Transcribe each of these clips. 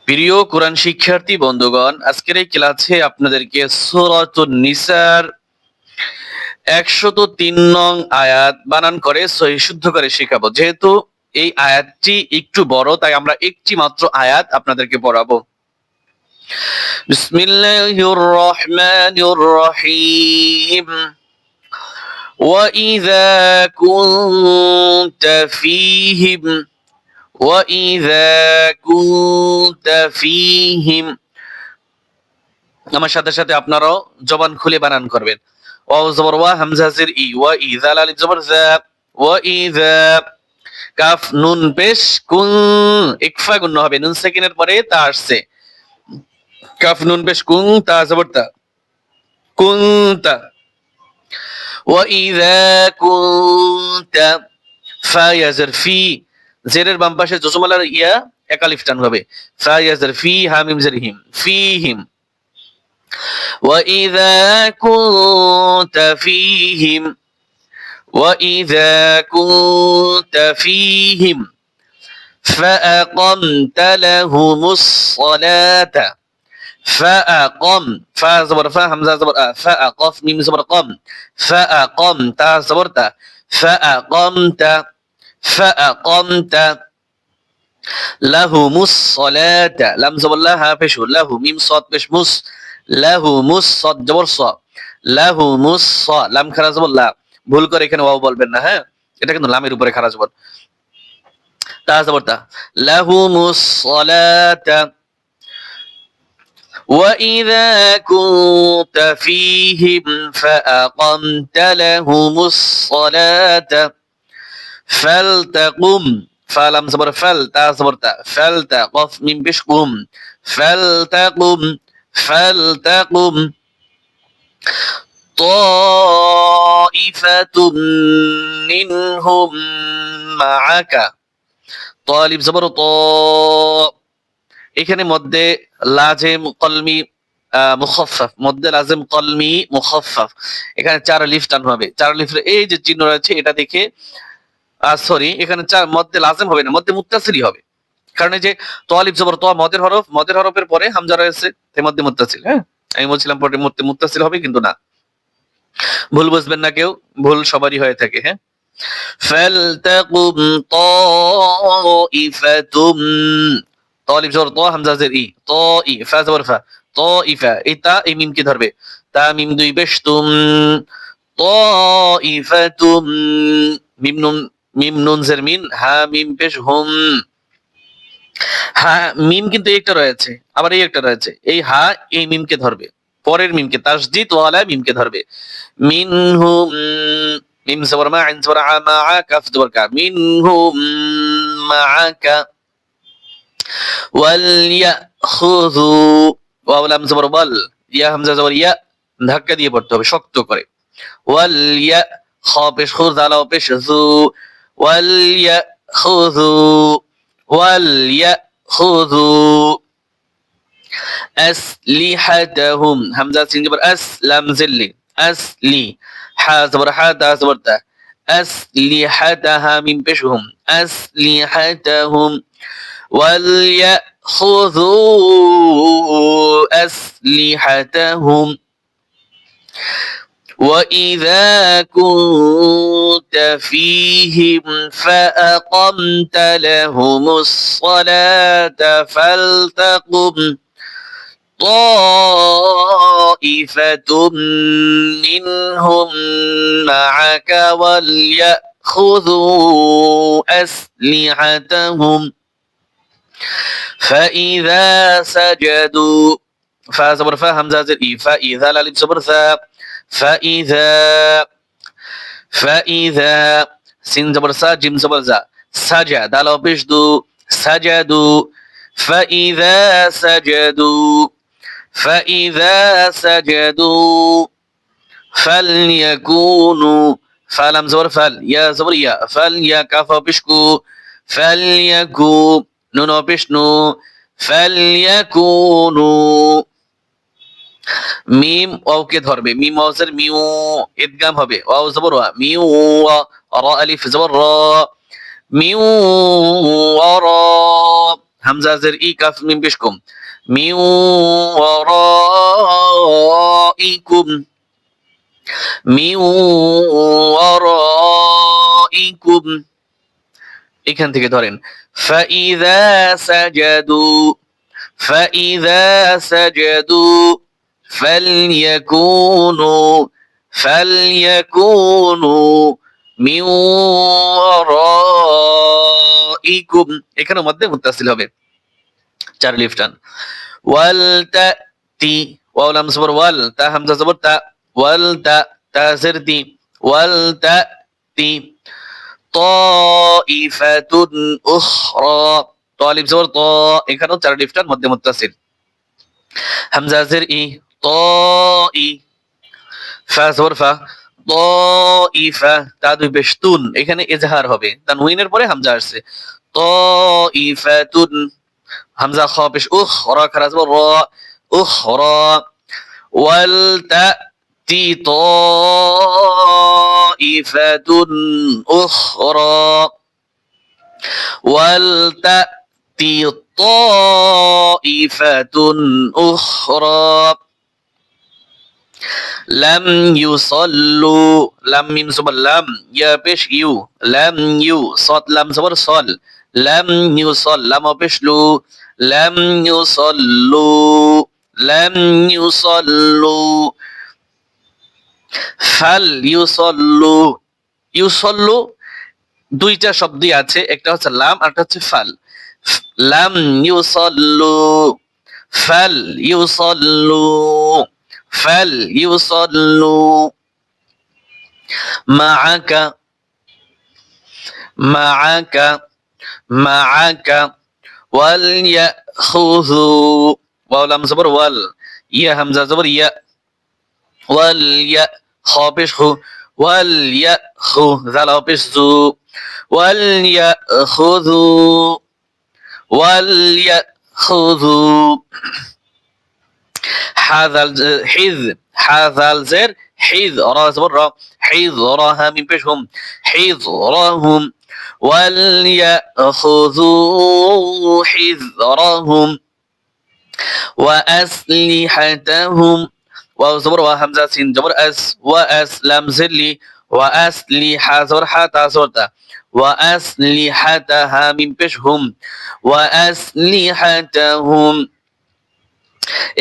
প্রিয় কোরআন শিক্ষার্থী বন্ধুগণ, আজকের এই ক্লাসে আপনাদেরকে সূরাতুন নিসার 103 নং আয়াত বানান করে সহিহ শুদ্ধ করে শেখাবো। যেহেতু এই আয়াতটি একটু বড়, তাই আমরা একটি মাত্র আয়াত আপনাদেরকে পড়াবো। বিসমিল্লাহির রহমানির রহিম। وَإِذَا كُنتَ فِيهِمْ وَإِذَا كُنتَ فِيهِمْ আমার সাথে সাথে আপনারাও জবান খুলে বানান করবেন। ওয়াও জবর ওয়া, হামজা জের ই, ওয়া ইযা, আলিফ জবর যা, ওয়া ইযা, কাফ নুন পেশ কুন, ইকফা গুণ হবে, নুন সেকেন্ডের পরে তা আসছে, কাফ নুন পেশ কুন, তা জবর তা, কুনতা। ওয়া ইযা কুনতা, ফা ইয়া জের ফি, জেরের বাম পাশে জজমালার ইয়া এক আলিফ টান হবে, ফা ইয়া জের ফি, হা মিম জের হিম, ফিহিম। وَإِذَا كُنتَ فِيهِمْ وَإِذَا كُنتَ فِيهِمْ فَأَقَمْتَ لَهُمُ الصَّلَاةَ فَأَقَمْ، فا زبر فا، همزة زبر أ، فأقف ميم زبر قم، فأقمت زبرت، فأقمت فأقمت لهم الصلاة، لم زبر لها بشو، له ميم صاد بش مس، লাহু মুস সাদ জবর স, লাহু মুস স, লাম খারা জবর লা, ভুল করে এখানে ওয়াও বলবেন না, হ্যাঁ, এটা কিন্তু লামের উপরে খারা জবর, তা জবর তা, লাহু মুস সালাতা। وَإِذَا كُنتَ فِيهِمْ فَأَقَمْتَ لَهُمُ الصَّلَاةَ فَلْتَقُمْ، فَلَمْ زبر فَل، تا زبر تا، فَلْتَقُف مِم بش قُم، فَلْتَقُمْ فَلْتَقُمْ طَائِفَةٌ مِّنْهُمْ مَعَكَ، طالب জবর ত, এখানে মধ্যে লাজিম কলমি মুখাফফাফ, মধ্যে লাজিম কলমি মুখাফফাফ, এখানে চার আলিফ টান হবে, চার আলিফের এই যে চিহ্ন রয়েছে এটা দেখে, সরি, এখানে চার মধ্যে লাজিম হবে না, মধ্যে মুত্তাসিলই হবে, কারণ এই যে তালিব জবর ত, মদের হরফ, মদের হরফের পরে হামজা রয়েছে, তাই মধ্যে মুত্তাসিল। হ্যাঁ, আমি বলছিলাম পরে মধ্যে মুত্তাসিল হবে, কিন্তু না, ভুল বুঝবেন না কেউ, ভুল সবারই হয়ে থাকে। হ্যাঁ, ফালতাকুম তাইফাতুম, তালিব জবর ত, হামজা জের ই, ত ই, ফা জবর ফা, ত ইফা, এই তা এই মিম কে ধরবে, তা মিম দুই বেশ তুম, তাইফাতুম, মিম নুন, মিম নুন জের মিন, হা মিম পেশ হুম, হা মিম কিন্তু একটা রয়েছে, আবার এই একটা রয়েছে, এই হা এই মিমকে ধরবে, পরের মিমকে, তাসদীদ ওয়ালা মিমকে ধরবে, মিনহুম, মিম জবর মা, আইন জবর আ, মা আ, কাফ জবর কা, মিনহুম মাআকা, ওয়াল ইয়াখুযু, ওয়াও লাম জবর ওয়াল, ইয়া হামজা জবর ইয়া, ধাক্কা দিয়ে পড়তে হবে শক্ত করে, ওয়াল ইয়া, খ পেশ খু, জালাও পেশ জু, ওয়াল ইয়াখুযু وَلْيَأْخُذُوا أَسْلِحَتَهُمْ، হামজা সিন জবর আস, লাম জিল্লি, আসলি, হা জবর হা, দা জবর দা, আসলিহাতাহা মিম পেশহুম, আসলিহাতাহুম, وَلْيَأْخُذُوا أَسْلِحَتَهُمْ وَإِذَا كُنتَ فِيهِمْ فَأَقَمْتَ لَهُمُ الصَّلَاةَ فَلْتَقُمْ طَائِفَةٌ مِّنْهُمْ مَعَكَ وَلْيَأْخُذُوا أَسْلِحَتَهُمْ فَإِذَا سَجَدُوا، فا زبر فا، همزة زر إي، فإذا لالف زبر ثا، فإذا، فإذا سين زبر سا، جيم زبر زا، سجا، دالو بيش دو، سجدوا، فإذا سجدوا فإذا سجدوا فليكونوا، فلم زبر فل، يا زبر يا، فليا كافا بشكو، فليكو، نونو بشنو، فليكونوا، মিম ওয়াওকে ধরবে, মিম ওয়াজের মিউ, ইদগাম হবে, ওয়াও জবর ওয়া, মিউ ওয়া, রা আলিফ জবর রা, মিউ ওয়া রা, হামজাজের ই কাফ মিম পেশ কুম মিন ওয়ারাইকুম মিন ওয়ারাইকুম এখান থেকে ধরেন ফাইযা সাজাদু ফাইযা সাজাদু ফালইয়াকুনু ফালইয়াকুনু মিন ওয়ারাইকুম এখানে মধ্যে মুত্তাসিল হবে চার লিফ টান ওয়াল তাতি ওয়াও লাম জবর ওয়াল তা হামজা জবর তা ওয়াল তা তাজের তি ওয়াল তাতি তাইফাতুন উখরা তালিব জবর ত এখানেও চার লিফ টান মধ্যে মুত্তাসিল হামজা জের ই তাই ফা জবর ফা তাইফা তা দুই পেশ তুন এখানে ইজহার হবে তানউইনের পরে হামজা আসছে তাইফাতুন হামজা খ পেশ উখরা খারা জবর রা উখরা ওয়াল তাতি তাইফাতুন উখরা ওয়াল তাতি তাইফাতুন উখরা লাম ইউসাল্লু লাম মিম জবর লাম ইয়া পেশ ইউ লাম ইউ সাদ লাম জবর সল লাম ইউসাল লাম পেশ লু লাম ইউসাল্লু লাম ইউসাল্লু ফাল ইউসাল্লু ইউসাল্লু দুইটা শব্দই আছে একটা হচ্ছে লাম আর একটা হচ্ছে ফাল লাম ইউসাল্লু ফাল ইউসাল্লু فليصلوا معك معك معك وليأخذوا واو لام زبر وال يا همزة زبر يا وليأخذ وليأخذ ذال بشزو وليأخذوا وليأخذوا هذا الحذ هذا الزر حذ را زبر را حذ راها من بشهم حذرهم وليأخذوا حذرهم وأسلحتهم واو زبر وهمزة سين جبر أس وأسلم زلي وأسلحة زبر حتى زورتا وأسلحتها من بشهم وأسلحتهم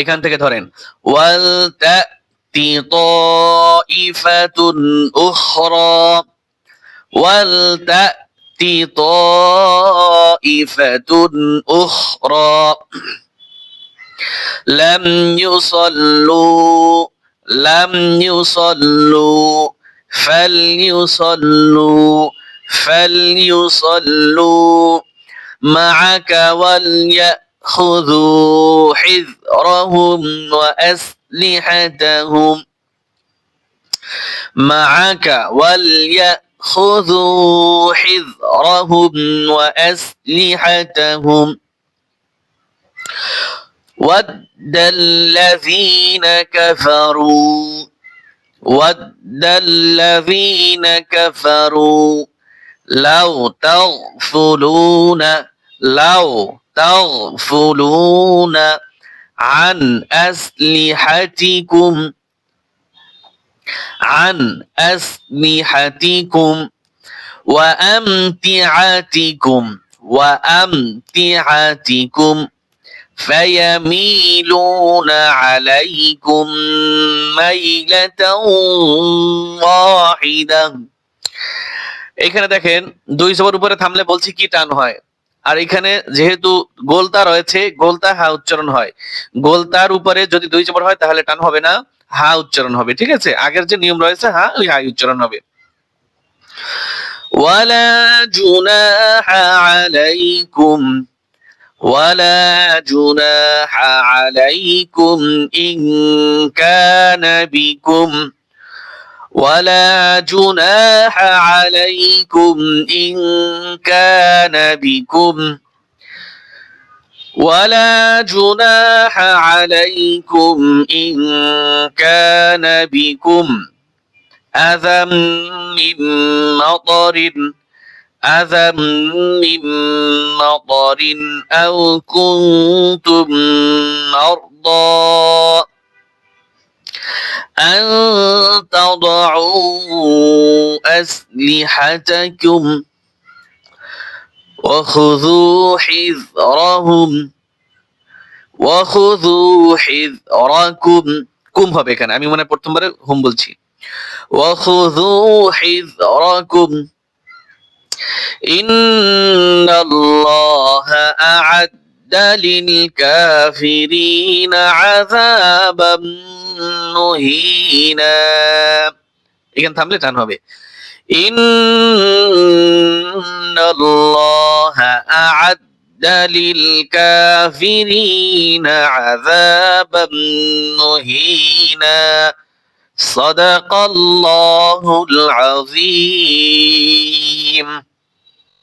এখান থেকে ধরেন ওয়াল তাতি তাইফাতুন উখরা ওয়াল তাতি তাইফাতুন উখরা লাম ইউসাল্লু ফালইউসাল্লু মা'আকা خذوا حذرهم وأسلحتهم معك وليأخذوا حذرهم وأسلحتهم ود الذين كفروا لو تغفلون عن أسلحتكم وأمتعتكم فيميلون عليكم ميلة واحدة এখানে দেখেন দুই জবর উপরে থামলে বলছি কি টান হয় আর এখানে যেহেতু গোলতা রয়েছে গোলতা হা উচ্চারণ হয় গোলতার উপরে যদি দুই জবর হয় তাহলে টান হবে না হা উচ্চারণ হবে ঠিক আছে আগের যে নিয়ম রয়েছে হা ওই হা উচ্চারণ হবে ওয়ালা জুনাহা আলাইকুম ইন কানা বিকুম ولا جناح عليكم إن كان بكم ولا جناح عليكم إن كان بكم أذى من مطر أذى من مطر أو كنتم مرضى أن تضعوا أسلحتكم وخذوا حذركم কুম হবে এখানে আমি মনে প্রথমবারে হুম বলছি وخذوا حذركم إن الله أعد للكافرين عذابا مهينا এখানে থামলে টান হবে إن الله أعد للكافرين عذابا مهينا صدق الله العظيم